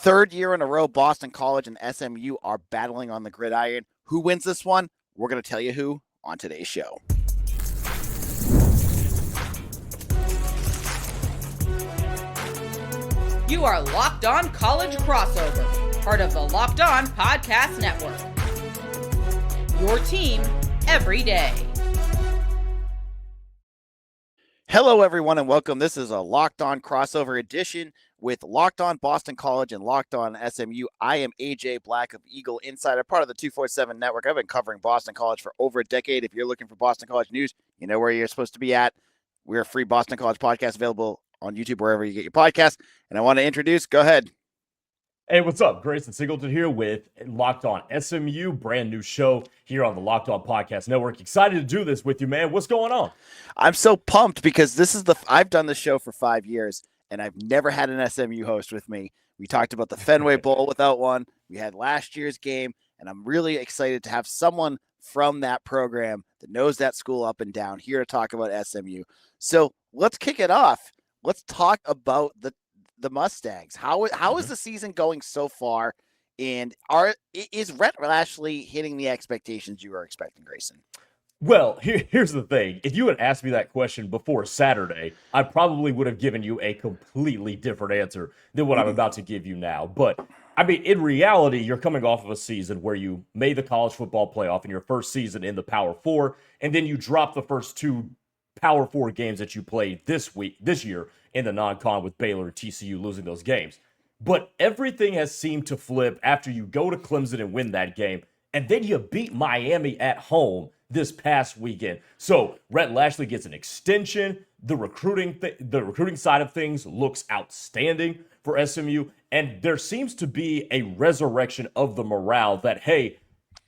Third year in a row, Boston College and SMU are battling on the gridiron. Who wins this one? We're going to tell you who on today's show. You are Locked On College Crossover, part of the Locked On Podcast Network. Your team every day. Hello, everyone, and welcome. This is a Locked On Crossover edition with Locked On Boston College and Locked On SMU. I am AJ Black of Eagle Insider, part of the 247 Network. I've been covering Boston College for over a decade. If you're looking for Boston College news, you know where you're supposed to be at. We're a free Boston College podcast available on YouTube, wherever you get your podcast. And I want to introduce, go ahead. Hey, what's up? Grayson Singleton here with Locked On SMU, brand new show here on the Locked On Podcast Network. Excited to do this with you, man. What's going on? I'm so pumped because I've done this show for 5 years and I've never had an SMU host with me. We talked about the Fenway Bowl without one. We had last year's game, and I'm really excited to have someone from that program that knows that school up and down here to talk about SMU. So let's kick it off. Let's talk about the Mustangs. How is the season going so far? And is RHETT LASHLEY hitting the expectations you were expecting, Grayson? Well, here's the thing. If you had asked me that question before Saturday, I probably would have given you a completely different answer than what I'm about to give you now. But, I mean, in reality, you're coming off of a season where you made the college football playoff in your first season in the Power Four, and then you dropped the first two Power Four games that you played this year in the non-con with Baylor and TCU losing those games. But everything has seemed to flip after you go to Clemson and win that game, and then you beat Miami at home this past weekend. So RHETT LASHLEY gets an extension. The recruiting side of things looks outstanding for SMU, and there seems to be a resurrection of the morale that, hey,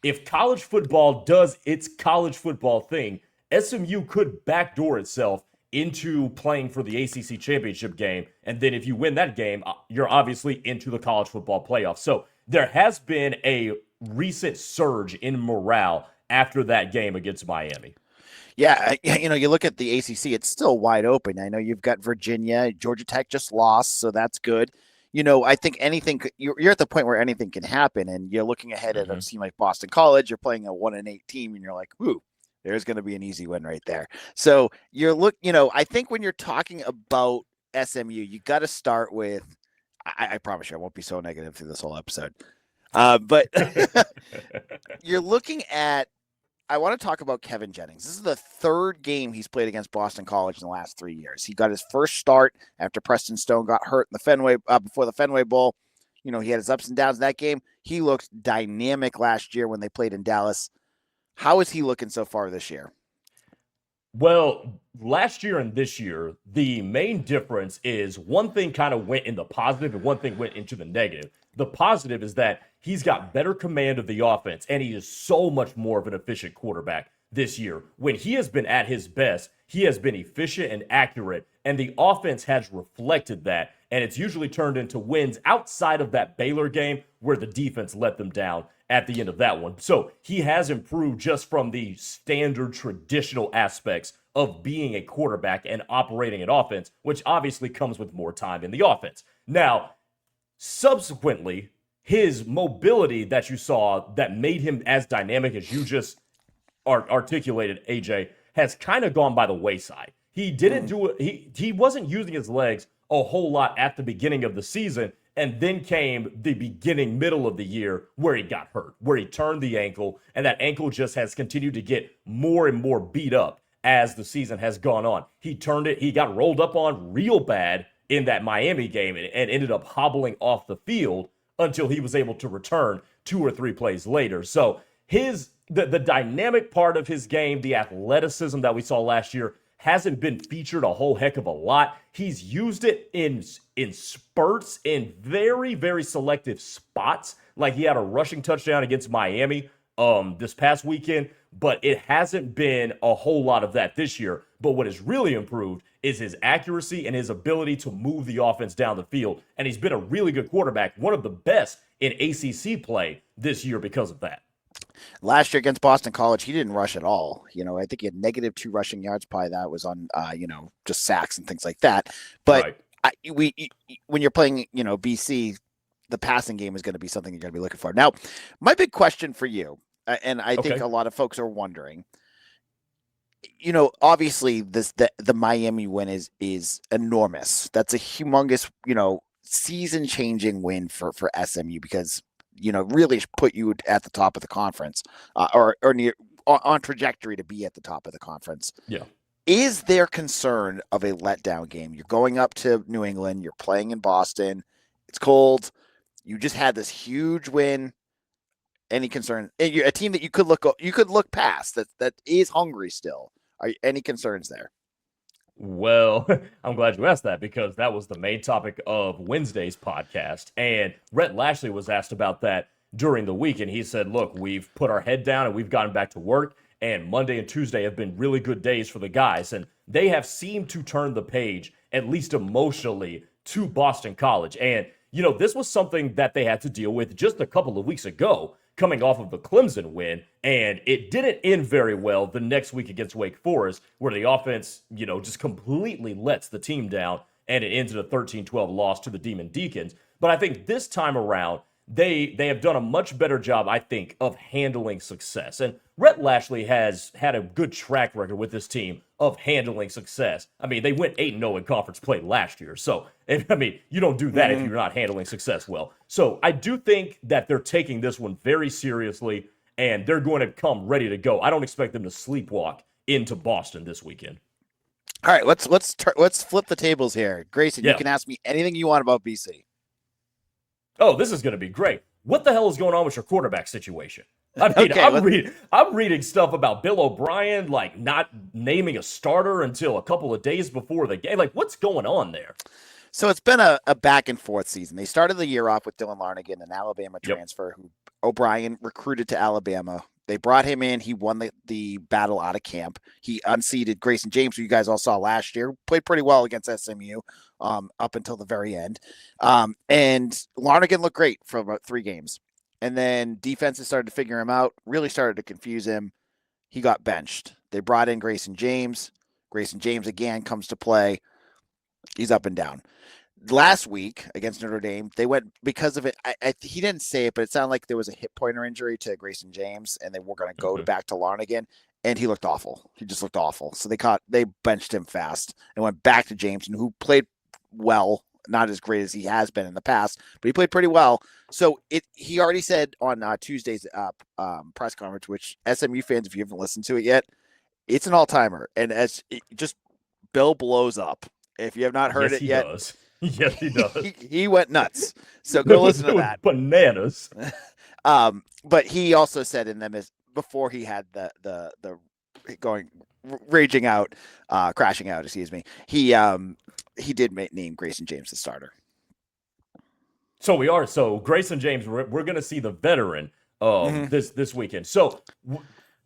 if college football does its college football thing, SMU could backdoor itself into playing for the ACC championship game. And then if you win that game, you're obviously into the college football playoff. So there has been a recent surge in morale after that game against Miami. Yeah, you look at the ACC, it's still wide open. I know you've got Virginia, Georgia Tech just lost, so that's good. I think you're at the point where anything can happen, and you're looking ahead at a team like Boston College. You're playing a 1-8 team, and you're like, ooh, there's going to be an easy win right there. So I think when you're talking about SMU, you got to start with, I promise you, I won't be so negative through this whole episode. But you're looking at, I want to talk about Kevin Jennings. This is the third game he's played against Boston College in the last 3 years. He got his first start after Preston Stone got hurt in the Fenway, before the Fenway Bowl. He had his ups and downs in that game. He looked dynamic last year when they played in Dallas. How is he looking so far this year? Well, last year and this year, the main difference is one thing kind of went in the positive and one thing went into the negative. The positive is that he's got better command of the offense, and he is so much more of an efficient quarterback this year. When he has been at his best, he has been efficient and accurate, and the offense has reflected that, and it's usually turned into wins outside of that Baylor game where the defense let them down at the end of that one. So he has improved just from the standard traditional aspects of being a quarterback and operating an offense, which obviously comes with more time in the offense. Now, subsequently, his mobility that you saw that made him as dynamic as you just articulated, AJ, has kind of gone by the wayside. He didn't do it. He wasn't using his legs a whole lot at the beginning of the season, and then came the middle of the year where he got hurt, where he turned the ankle, and that ankle just has continued to get more and more beat up as the season has gone on. He got rolled up on real bad in that Miami game and ended up hobbling off the field until he was able to return 2 or 3 plays later. So the dynamic part of his game, the athleticism that we saw last year, hasn't been featured a whole heck of a lot. He's used it in spurts in very, very selective spots. Like he had a rushing touchdown against Miami this past weekend, but it hasn't been a whole lot of that this year. But what has really improved is his accuracy and his ability to move the offense down the field. And he's been a really good quarterback, one of the best in ACC play this year because of that. Last year against Boston College, he didn't rush at all. I think he had -2 rushing yards. Probably that was on, just sacks and things like that. But right. When you're playing, BC, the passing game is going to be something you're going to be looking for. Now, my big question for you, and I think a lot of folks are wondering, obviously the Miami win is enormous. That's a humongous, season changing win for SMU because, really put you at the top of the conference or near on trajectory to be at the top of the conference. Yeah. Is there concern of a letdown game? You're going up to New England, you're playing in Boston. It's cold. You just had this huge win. Any concern? A team that you could look past that is hungry still. Are any concerns there? Well, I'm glad you asked that because that was the main topic of Wednesday's podcast. And RHETT LASHLEY was asked about that during the week. And he said, look, we've put our head down and we've gotten back to work. And Monday and Tuesday have been really good days for the guys. And they have seemed to turn the page, at least emotionally, to Boston College. And, this was something that they had to deal with just a couple of weeks ago, coming off of the Clemson win, and it didn't end very well the next week against Wake Forest, where the offense, just completely lets the team down, and it ends in a 13-12 loss to the Demon Deacons. But I think this time around, they have done a much better job, I think, of handling success. And RHETT LASHLEY has had a good track record with this team of handling success. I mean, they went 8-0 in conference play last year. So, you don't do that if you're not handling success well. So I do think that they're taking this one very seriously, and they're going to come ready to go. I don't expect them to sleepwalk into Boston this weekend. All right, let's flip the tables here. Grayson, you can ask me anything you want about BC. Oh, this is going to be great. What the hell is going on with your quarterback situation? I mean, I'm reading stuff about Bill O'Brien, like not naming a starter until a couple of days before the game. Like, what's going on there? So it's been a back and forth season. They started the year off with Dylan Larnagin, an Alabama transfer who O'Brien recruited to Alabama. They brought him in. He won the battle out of camp. He unseated Grayson James, who you guys all saw last year, played pretty well against SMU up until the very end. And Larnagin looked great for about 3 games. And then defenses started to figure him out, really started to confuse him. He got benched. They brought in Grayson James. Grayson James again comes to play. He's up and down. Last week against Notre Dame, they went because of it. He didn't say it, but it sounded like there was a hip pointer injury to Grayson James, and they were going to go back to Larnagin, and he looked awful. He just looked awful. So they benched him fast and went back to James, who played well, not as great as he has been in the past, but he played pretty well. So he already said on Tuesday's press conference, which SMU fans, if you haven't listened to it yet, it's an all-timer, and just Bill blows up. If you have not heard it yet. Does. Yes, he does. he went nuts. So go listen to that. Bananas. But he also said in them before he had the going raging out, crashing out. Excuse me. He did name Grayson James the starter. So we are. So Grayson James, we're going to see the veteran this weekend. So.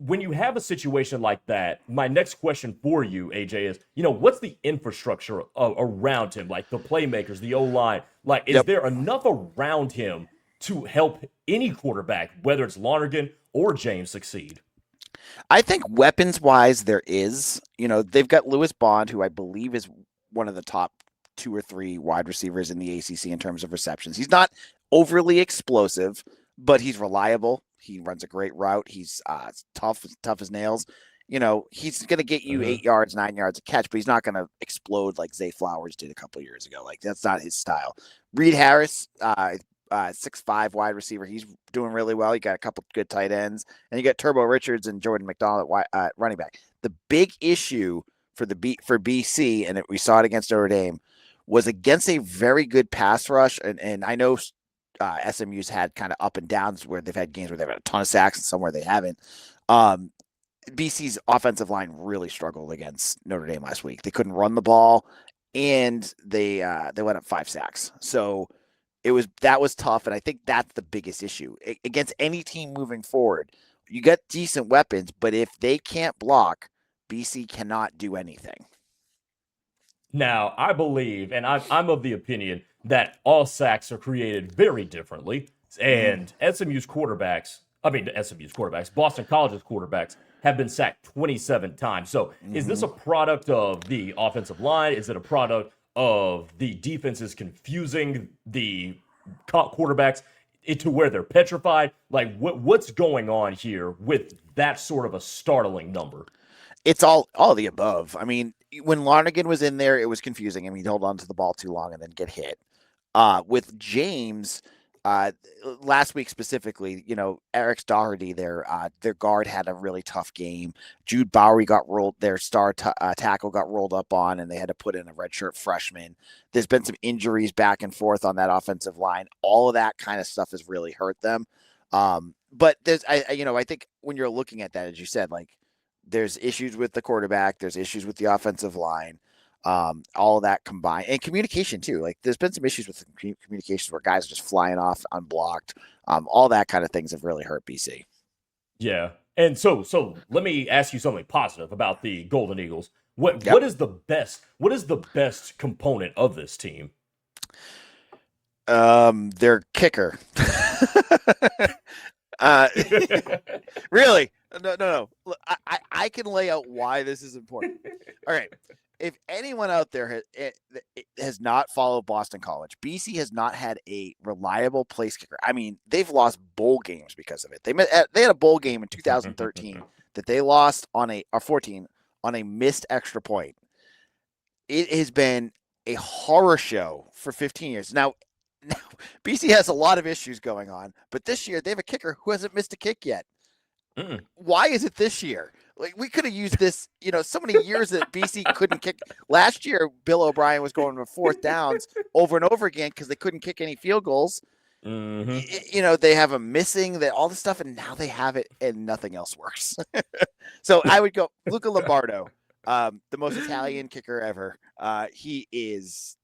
When you have a situation like that, my next question for you, AJ, is, what's the infrastructure around him? Like the playmakers, the O-line, like, is there enough around him to help any quarterback, whether it's Larnagin or James, succeed? I think weapons-wise, there is. They've got Lewis Bond, who I believe is one of the top 2 or 3 wide receivers in the ACC in terms of receptions. He's not overly explosive, but he's reliable. He runs a great route. He's tough as nails. He's going to get you 8 yards, 9 yards a catch, but he's not going to explode like Zay Flowers did a couple years ago. Like, that's not his style. Reed Harris, 6'5" wide receiver. He's doing really well. You got a couple good tight ends, and you got Turbo Richards and Jordan McDonald at running back. The big issue for BC, and we saw it against Notre Dame, was against a very good pass rush. And I know SMU's had kind of up and downs where they've had games where they've had a ton of sacks and somewhere they haven't. BC's offensive line really struggled against Notre Dame last week. They couldn't run the ball, and they went up 5 sacks. So that was tough, and I think that's the biggest issue against any team moving forward. You got decent weapons, but if they can't block, BC cannot do anything. Now, I believe, and I'm of the opinion that all sacks are created very differently, and Boston College's quarterbacks have been sacked 27 times. So is this a product of the offensive line? Is it a product of the defenses confusing the quarterbacks to where they're petrified? Like, what's going on here with that sort of a startling number? It's all of the above. I mean, when Lonergan was in there, it was confusing. I mean, he'd hold on to the ball too long and then get hit. With James, last week specifically, Eric Doherty, their guard, had a really tough game. Jude Bowery got rolled, their star tackle got rolled up on, and they had to put in a redshirt freshman. There's been some injuries back and forth on that offensive line. All of that kind of stuff has really hurt them. But there's, I think when you're looking at that, as you said, like, there's issues with the quarterback, there's issues with the offensive line. All of that combined, and communication too. Like, there's been some issues with communications where guys are just flying off unblocked. All that kind of things have really hurt BC. Yeah. And so let me ask you something positive about the Golden Eagles. What is the best component of this team? Their kicker. Really? No. Look, I can lay out why this is important. All right. If anyone out there has not followed Boston College, BC has not had a reliable place kicker. I mean, they've lost bowl games because of it. They had a bowl game in 2013 that they lost on a 14 on a missed extra point. It has been a horror show for 15 years. Now BC has a lot of issues going on, but this year they have a kicker who hasn't missed a kick yet. Why is it this year? Like, we could have used this, so many years that BC couldn't kick. Last year, Bill O'Brien was going to fourth downs over and over again because they couldn't kick any field goals. Mm-hmm. They have a missing, all this stuff, and now they have it, and nothing else works. So I would go LUCA Lombardo, the most Italian kicker ever. He is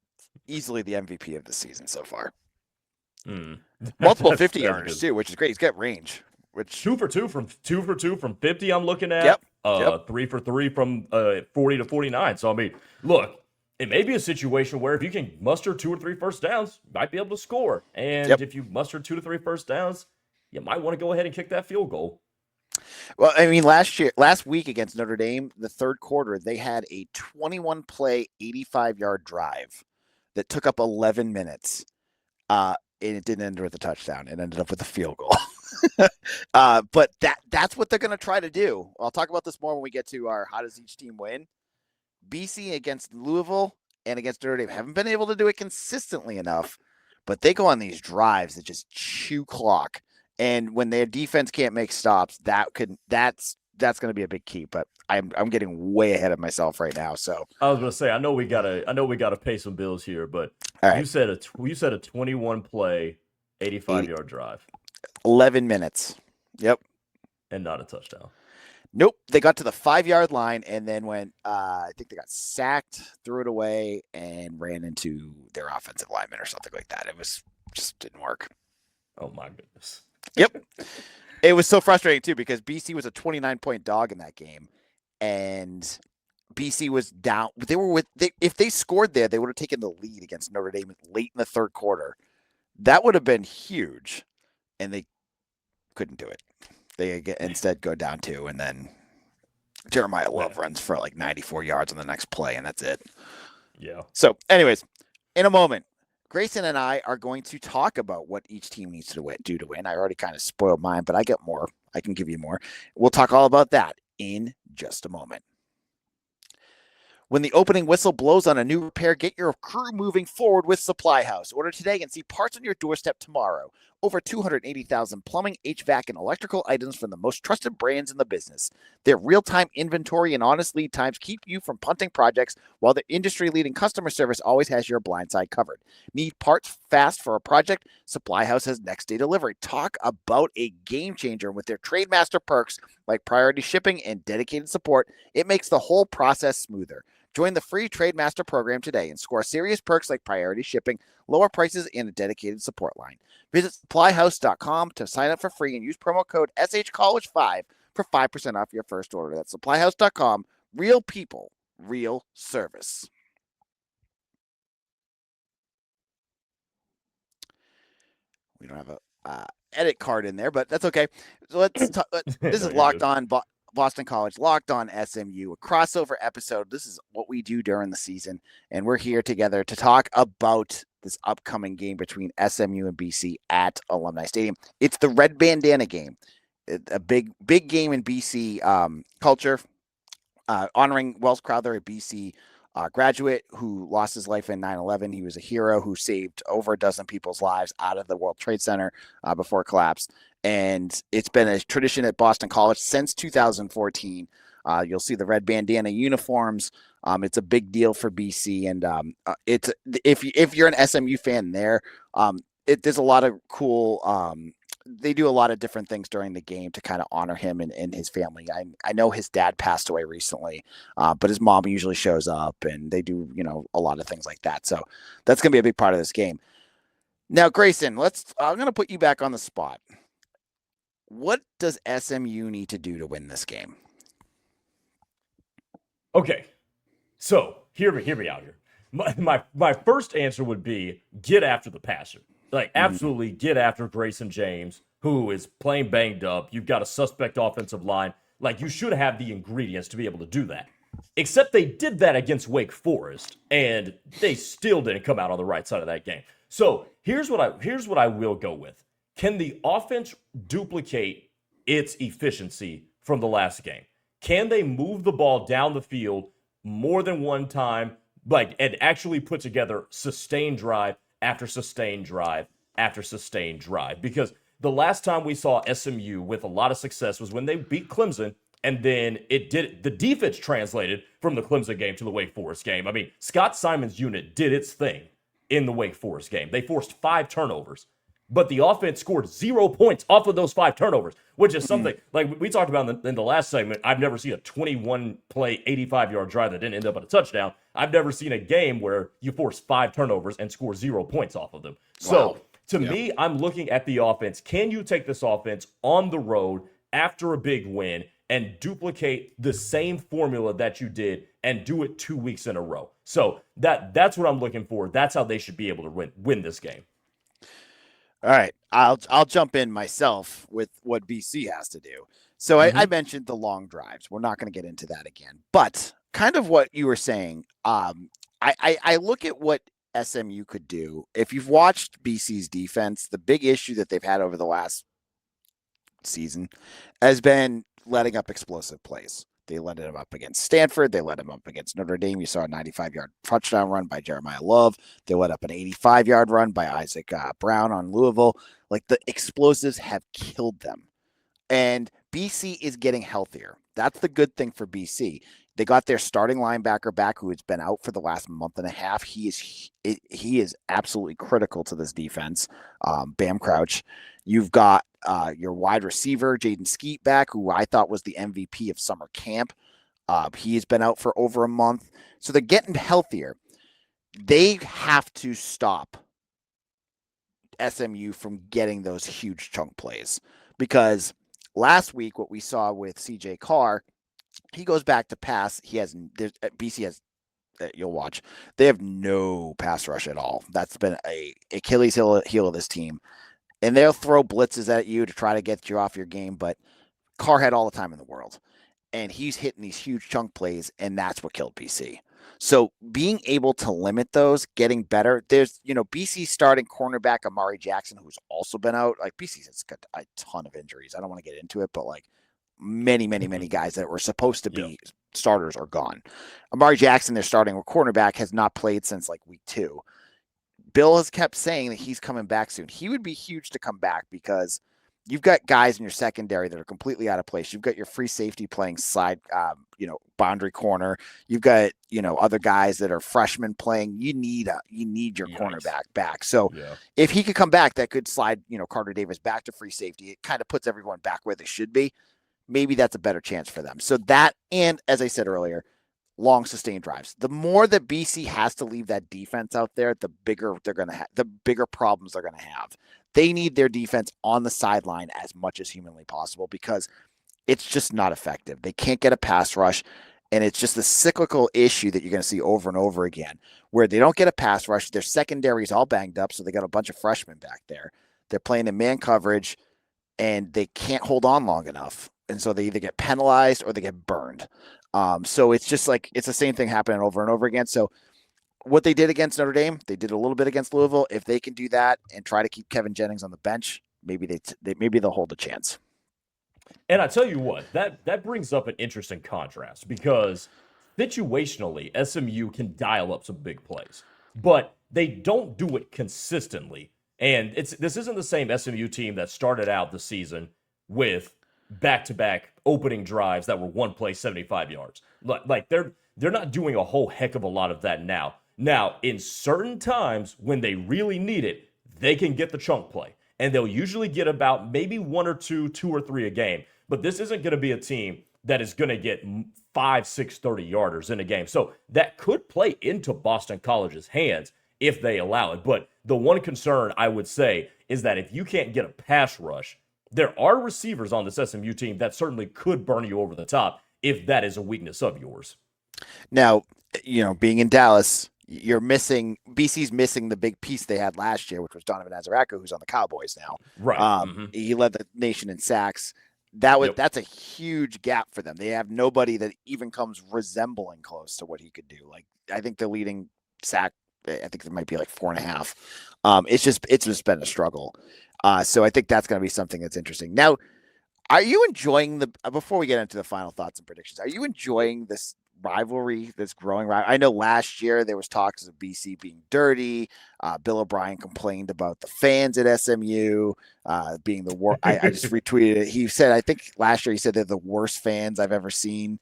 easily the MVP of the season so far. Multiple 50-yarders too, which is great. He's got range. Which 2 for 2 from 50. I'm looking at 3 for 3 from 40 to 49. So I mean, look, it may be a situation where if you can muster 2 or 3 first downs, you might be able to score. And if you muster 2 to 3 first downs, you might want to go ahead and kick that field goal. Well, I mean, last week against Notre Dame, the third quarter, they had a 21-play, 85-yard drive that took up 11 minutes. And it didn't end with a touchdown. It ended up with a field goal. But that's what they're going to try to do. I'll talk about this more when we get to our how does each team win. BC against Louisville and against Notre Dame haven't been able to do it consistently enough, but they go on these drives that just chew clock. And when their defense can't make stops, that's going to be a big key. But I'm getting way ahead of myself right now. So I was going to say, I know we gotta pay some bills here, but right. you said a 21-play, 85-yard drive. 11 minutes. Yep. And not a touchdown. Nope. They got to the 5-yard line and then went, I think they got sacked, threw it away, and ran into their offensive lineman or something like that. It was just didn't work. Oh, my goodness. Yep. It was so frustrating, too, because BC was a 29-point dog in that game. And BC was down. If they scored there, they would have taken the lead against Notre Dame late in the third quarter. That would have been huge. And they couldn't do it. They instead go down 2, and then Jeremiah Love runs for like 94 yards on the next play, and that's it. Yeah. So, anyways, in a moment, Grayson and I are going to talk about what each team needs to do to win. I already kind of spoiled mine, but I get more. I can give you more. We'll talk all about that in just a moment. When the opening whistle blows on a new repair, get your crew moving forward with Supply House. Order today and see parts on your doorstep tomorrow. Over 280,000 plumbing, HVAC, and electrical items from the most trusted brands in the business. Their real-time inventory and honest lead times keep you from punting projects, while their industry-leading customer service always has your blind side covered. Need parts fast for a project? Supply House has next-day delivery. Talk about a game changer with their Trademaster perks like priority shipping and dedicated support. It makes the whole process smoother. Join the free Trademaster program today and score serious perks like priority shipping, lower prices, and a dedicated support line. Visit supplyhouse.com to sign up for free and use promo code SHCollege5 for 5% off your first order. That's supplyhouse.com. Real people, real service. We don't have a edit card in there, but that's okay. So let's talk. This is Locked On Boston College, Locked On SMU, a crossover episode. This is what we do during the season, and we're here together to talk about this upcoming game between SMU and BC at Alumni Stadium. It's the Red Bandana Game, a big game in BC culture, honoring Welles Crowther, a BC graduate who lost his life in 9/11. He was a hero who saved over a dozen people's lives out of the World Trade Center before it collapsed. And it's been a tradition at Boston College since 2014. You'll see the red bandana uniforms. It's a big deal for BC, and it's if you're an SMU fan there, there's a lot of cool. They do a lot of different things during the game to kind of honor him and his family. I know his dad passed away recently, but his mom usually shows up, and they do a lot of things like that. So that's gonna be a big part of this game. Now, Grayson, I'm gonna put you back on the spot. What does SMU need to do to win this game? Okay, so hear me out here. My first answer would be get after the passer. Like, absolutely get after Grayson James, who is playing banged up. You've got a suspect offensive line. Like, you should have the ingredients to be able to do that. Except they did that against Wake Forest, and they still didn't come out on the right side of that game. So here's what I will go with. Can the offense duplicate its efficiency from the last game? Can they move the ball down the field more than one time, and actually put together sustained drive after sustained drive after sustained drive? Because the last time we saw SMU with a lot of success was when they beat Clemson, and then the defense translated from the Clemson game to the Wake Forest game. I mean, Scott Simon's unit did its thing in the Wake Forest game. They forced 5 turnovers, but the offense scored 0 points off of those 5 turnovers, which is something like we talked about in the last segment. I've never seen a 21-play, 85-yard drive that didn't end up at a touchdown. I've never seen a game where you force 5 turnovers and score 0 points off of them. So to me, I'm looking at the offense. Can you take this offense on the road after a big win and duplicate the same formula that you did and do it 2 weeks in a row? So that's what I'm looking for. That's how they should be able to win this game. All right, I'll jump in myself with what BC has to do. So I mentioned the long drives. We're not going to get into that again, but kind of what you were saying. I look at what SMU could do. If you've watched BC's defense, the big issue that they've had over the last season has been letting up explosive plays. They let him up against Stanford. They let him up against Notre Dame. You saw a 95-yard touchdown run by Jeremiah Love. They let up an 85-yard run by Isaac Brown on Louisville. Like, the explosives have killed them. And BC is getting healthier. That's the good thing for BC. They got their starting linebacker back, who has been out for the last month and a half. He is absolutely critical to this defense. Bam Crouch. You've got your wide receiver, Jaden Skeet, back, who I thought was the MVP of summer camp. He's been out for over a month. So they're getting healthier. They have to stop SMU from getting those huge chunk plays. Because last week, what we saw with CJ Carr, he goes back to pass. BC has, you'll watch, they have no pass rush at all. That's been a Achilles heel of this team. And they'll throw blitzes at you to try to get you off your game, but Carr had all the time in the world. And he's hitting these huge chunk plays, and that's what killed BC. So being able to limit those, getting better. There's, BC starting cornerback Amari Jackson, who's also been out. Like, BC has got a ton of injuries. I don't want to get into it, but like many guys that were supposed to be starters are gone. Amari Jackson, their starting cornerback, has not played since like week 2. Bill has kept saying that he's coming back soon. He would be huge to come back because you've got guys in your secondary that are completely out of place. You've got your free safety playing side, boundary corner. You've got, other guys that are freshmen playing. You need your cornerback back. So if he could come back, that could slide, Carter Davis back to free safety. It kind of puts everyone back where they should be. Maybe that's a better chance for them. So that, and as I said earlier, long sustained drives. The more that BC has to leave that defense out there, the bigger they're going to have, the bigger problems they're going to have. They need their defense on the sideline as much as humanly possible because it's just not effective. They can't get a pass rush, and it's just the cyclical issue that you're going to see over and over again, where they don't get a pass rush. Their secondary is all banged up, so they got a bunch of freshmen back there. They're playing in man coverage, and they can't hold on long enough. And so they either get penalized or they get burned. So it's just like, it's the same thing happening over and over again. So what they did against Notre Dame, they did a little bit against Louisville. If they can do that and try to keep Kevin Jennings on the bench, maybe maybe they'll hold a chance. And I tell you what, that brings up an interesting contrast because situationally, SMU can dial up some big plays, but they don't do it consistently. And this isn't the same SMU team that started out the season with back-to-back opening drives that were one play, 75 yards. Like they're not doing a whole heck of a lot of that now. Now, in certain times when they really need it, they can get the chunk play, and they'll usually get about maybe 1 or 2 or 3 a game. But this isn't going to be a team that is going to get 5, 6 30-yarders in a game. So that could play into Boston College's hands if they allow it. But the one concern I would say is that if you can't get a pass rush, there are receivers on this SMU team that certainly could burn you over the top if that is a weakness of yours. Now, being in Dallas, BC's missing the big piece they had last year, which was Donovan Azaraco, who's on the Cowboys now. Right. He led the nation in sacks. That's a huge gap for them. They have nobody that even comes resembling close to what he could do. Like, I think the leading sack, I think it might be like 4.5. It's just been a struggle. So I think that's going to be something that's interesting. Now, are you enjoying before we get into the final thoughts and predictions, are you enjoying this rivalry, this growing rivalry? I know last year there was talks of BC being dirty. Bill O'Brien complained about the fans at SMU being the worst. I just retweeted it. He said, I think last year he said they're the worst fans I've ever seen.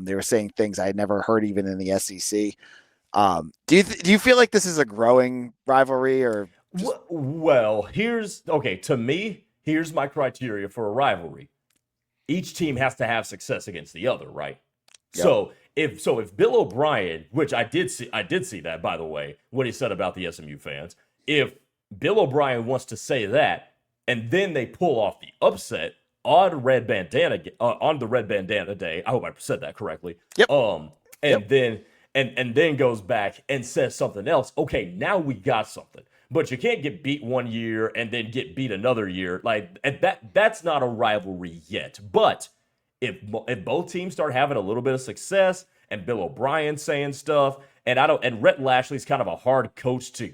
They were saying things I had never heard even in the SEC. Do you feel like this is a growing rivalry or? Well, to me, here's my criteria for a rivalry. Each team has to have success against the other, right? Yep. So if Bill O'Brien, which I did see that, by the way, what he said about the SMU fans, if Bill O'Brien wants to say that, and then they pull off the upset on the Red Bandana Day, I hope I said that correctly. Yep. And then goes back and says something else. Okay, now we got something. But you can't get beat one year and then get beat another year. Like that's not a rivalry yet. But if both teams start having a little bit of success and Bill O'Brien saying stuff, and RHETT LASHLEY's kind of a hard coach to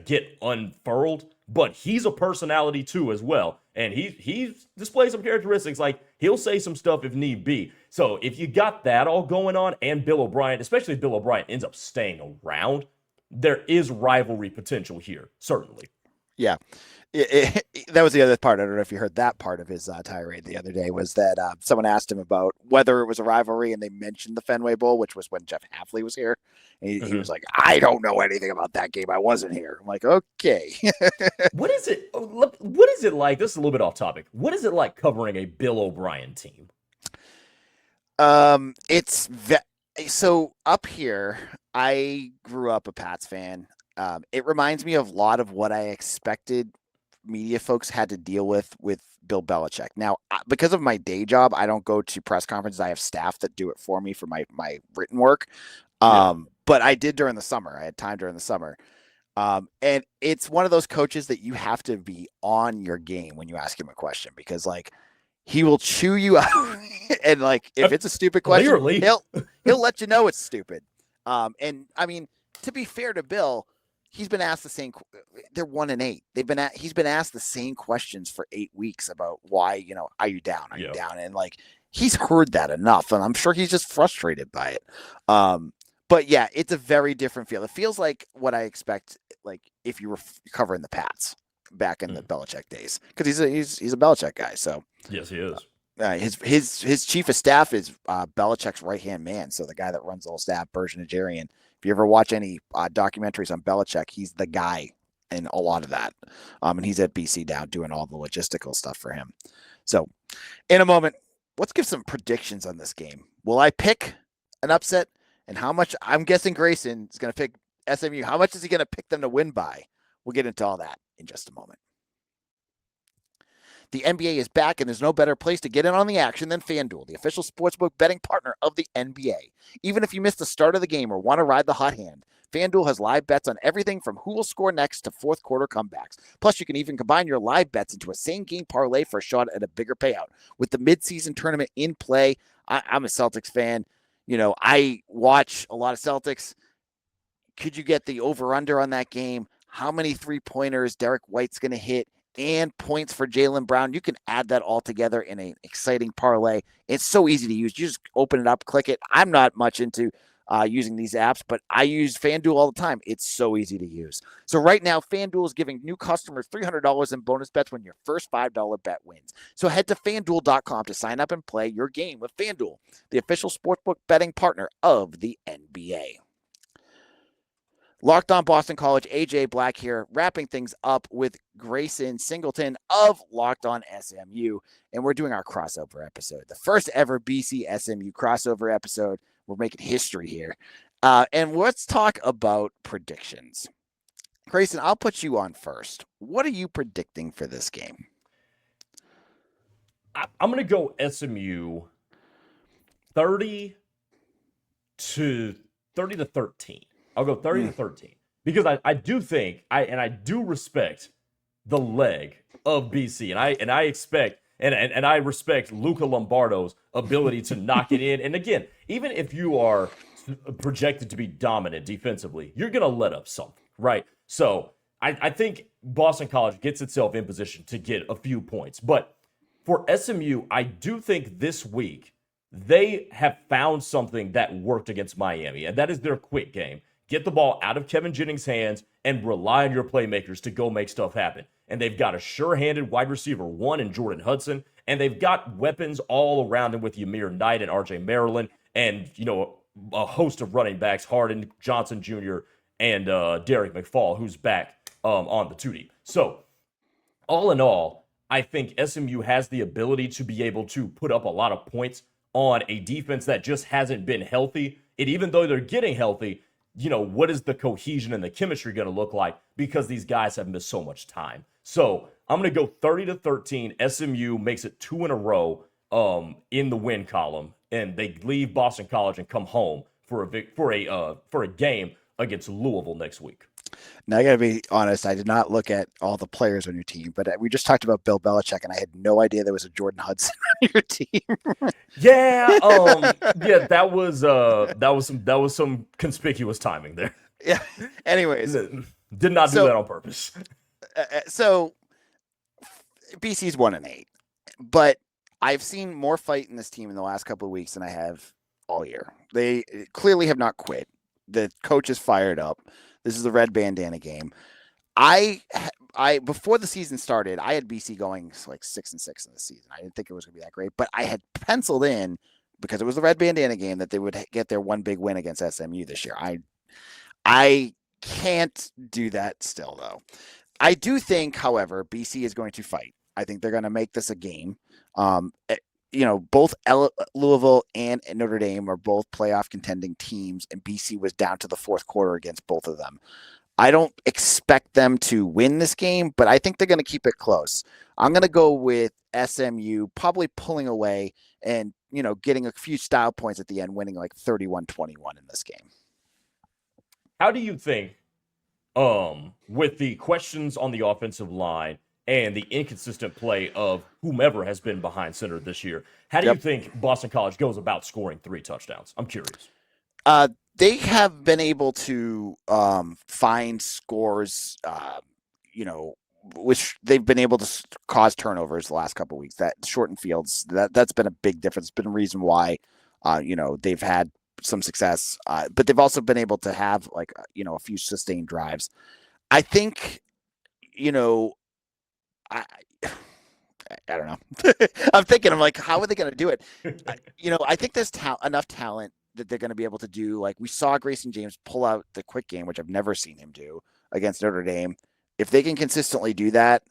get unfurled, but he's a personality too as well. And he displays some characteristics, like he'll say some stuff if need be. So if you got that all going on and Bill O'Brien, especially if Bill O'Brien ends up staying around, there is rivalry potential here, certainly. Yeah. That was the other part. I don't know if you heard that part of his tirade the other day, was that someone asked him about whether it was a rivalry, and they mentioned the Fenway Bowl, which was when Jeff Hafley was here. And he was like, I don't know anything about that game. I wasn't here. I'm like, okay. What is it? What is it like? This is a little bit off topic. What is it like covering a Bill O'Brien team? So up here, I grew up a Pats fan. It reminds me of a lot of what I expected media folks had to deal with Bill Belichick. Now, because of my day job, I don't go to press conferences. I have staff that do it for me for my written work. But I did during the summer. I had time during the summer. And it's one of those coaches that you have to be on your game when you ask him a question, because like he will chew you out. And like, if it's a stupid question, he'll let you know it's stupid. And I mean, to be fair to Bill, he's been asked the same. They're 1-8. He's been asked the same questions for 8 weeks about why, are you down? Are you down? And like, he's heard that enough, and I'm sure he's just frustrated by it. But yeah, it's a very different feel. It feels like what I expect, like if you were covering the Pats back in the Belichick days, because he's a Belichick guy. So yes, he is. His chief of staff is Belichick's right-hand man. So the guy that runs the whole staff, Bergen Najarian. If you ever watch any documentaries on Belichick, he's the guy in a lot of that. And he's at BC now doing all the logistical stuff for him. So in a moment, let's give some predictions on this game. Will I pick an upset? And how much? I'm guessing Grayson is going to pick SMU. How much is he going to pick them to win by? We'll get into all that in just a moment. The NBA is back, and there's no better place to get in on the action than FanDuel, the official sportsbook betting partner of the NBA. Even if you missed the start of the game or want to ride the hot hand, FanDuel has live bets on everything from who will score next to fourth quarter comebacks. Plus, you can even combine your live bets into a same-game parlay for a shot at a bigger payout. With the midseason tournament in play, I'm a Celtics fan. I watch a lot of Celtics. could you get the over-under on that game? How many three-pointers Derek White's going to hit and points for Jaylen Brown? You can add that all together in an exciting parlay. It's so easy to use. You just open it up, click it. I'm not much into using these apps, but I use FanDuel all the time. It's so easy to use. So right now, FanDuel is giving new customers $300 in bonus bets when your first $5 bet wins. So head to FanDuel.com to sign up and play your game with FanDuel, the official sportsbook betting partner of the NBA. Locked On Boston College, AJ Black here, wrapping things up with Grayson Singleton of Locked On SMU, and we're doing our crossover episode, the first ever BC SMU crossover episode. We're making history here. And let's talk about predictions. Grayson, I'll put you on first. What are you predicting for this game? I'm going to go SMU 30 to 13. I'll go 30 to 13 because I do think I do respect the leg of BC, and I expect and I respect LUCA Lombardo's ability to knock it in. And again, even if you are projected to be dominant defensively, you're gonna let up something, right? So I think Boston College gets itself in position to get a few points, but for SMU, I do think this week they have found something that worked against Miami, and that is their quick game. Get the ball out of Kevin Jennings' hands and rely on your playmakers to go make stuff happen. And they've got a sure-handed wide receiver one in Jordan Hudson, and they've got weapons all around them with Ymir Knight and RJ Maryland, and a host of running backs, Harden, Johnson Jr., and Derek McFall, who's back on the 2 deep. So all in all, I think SMU has the ability to be able to put up a lot of points on a defense that just hasn't been healthy. And even though they're getting healthy, what is the cohesion and the chemistry going to look like because these guys have missed so much time. So I'm going to go 30 to 13. SMU makes it 2 in a row in the win column, and they leave Boston College and come home for a game against Louisville next week. Now, I got to be honest, I did not look at all the players on your team, but we just talked about Bill Belichick, and I had no idea there was a Jordan Hudson on your team. Yeah, that was some conspicuous timing there. Yeah. Anyways, did not do that on purpose. So BC's 1-8, but I've seen more fight in this team in the last couple of weeks than I have all year. They clearly have not quit. The coach is fired up. This is the Red Bandana Game. I before the season started, I had BC going like 6-6 in the season. I didn't think it was going to be that great, but I had penciled in because it was the Red Bandana Game that they would get their one big win against SMU this year. I can't do that still though. I do think, however, BC is going to fight. I think they're going to make this a game. Both Louisville and Notre Dame are both playoff contending teams, and BC was down to the fourth quarter against both of them. I don't expect them to win this game, but I think they're going to keep it close. I'm going to go with SMU probably pulling away and, getting a few style points at the end, winning like 31-21 in this game. How do you think, with the questions on the offensive line and the inconsistent play of whomever has been behind center this year, how do you think Boston College goes about scoring 3 touchdowns? I'm curious. They have been able to find scores, which they've been able to cause turnovers the last couple of weeks. That shortened fields, that's been a big difference. It's been a reason why, they've had some success, but they've also been able to have a few sustained drives. I think, I don't know. I'm like, how are they going to do it? I think there's enough talent that they're going to be able to do. Like we saw Grayson James pull out the quick game, which I've never seen him do against Notre Dame. If they can consistently do that,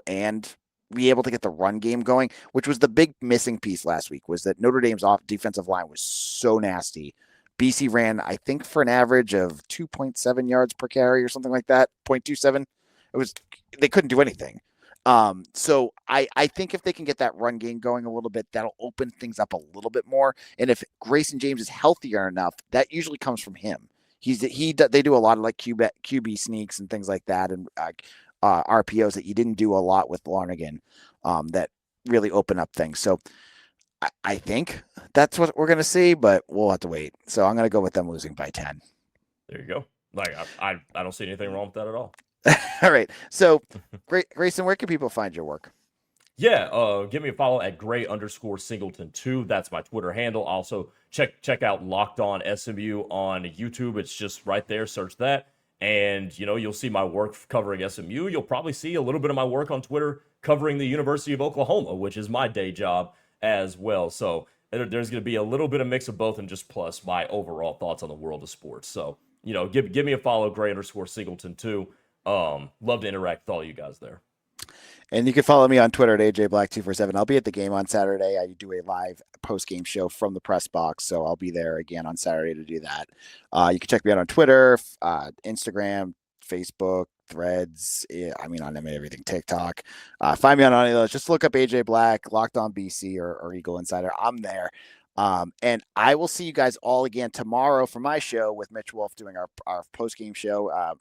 and be able to get the run game going, which was the big missing piece last week, was that Notre Dame's defensive line was so nasty. BC ran, I think, for an average of 2.7 yards per carry or something like that, 0.27. They couldn't do anything. So I think if they can get that run game going a little bit, that'll open things up a little bit more. And if Grayson James is healthier enough, that usually comes from him. They do a lot of like QB sneaks and things like that, and RPOs that you didn't do a lot with Larnigan, that really open up things. So I think that's what we're going to see, but we'll have to wait. So I'm going to go with them losing by 10. There you go. Like I don't see anything wrong with that at all. All right. So, Grayson, where can people find your work? Yeah, give me a follow at Gray_Singleton2. That's my Twitter handle. Also, check out Locked On SMU on YouTube. It's just right there. Search that, and you'll see my work covering SMU. You'll probably see a little bit of my work on Twitter covering the University of Oklahoma, which is my day job as well. So there's going to be a little bit of mix of both, and just plus my overall thoughts on the world of sports. So give me a follow, Gray_Singleton2. Love to interact with all you guys there. And you can follow me on Twitter at AJBlack247. I'll be at the game on Saturday. I do a live post-game show from the press box, so I'll be there again on Saturday to do that. You can check me out on Twitter, Instagram, Facebook, Threads. On everything, TikTok. Find me on any of those. Just look up AJ Black, Locked On BC, or Eagle Insider. I'm there. And I will see you guys all again tomorrow for my show with Mitch Wolf doing our post-game show. Our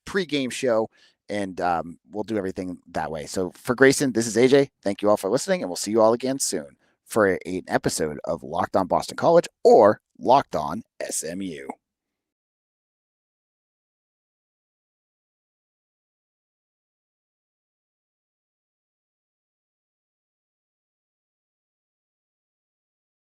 pre-game show. And we'll do everything that way. So for Grayson, this is AJ. Thank you all for listening, and we'll see you all again soon for an episode of Locked On Boston College or Locked On SMU.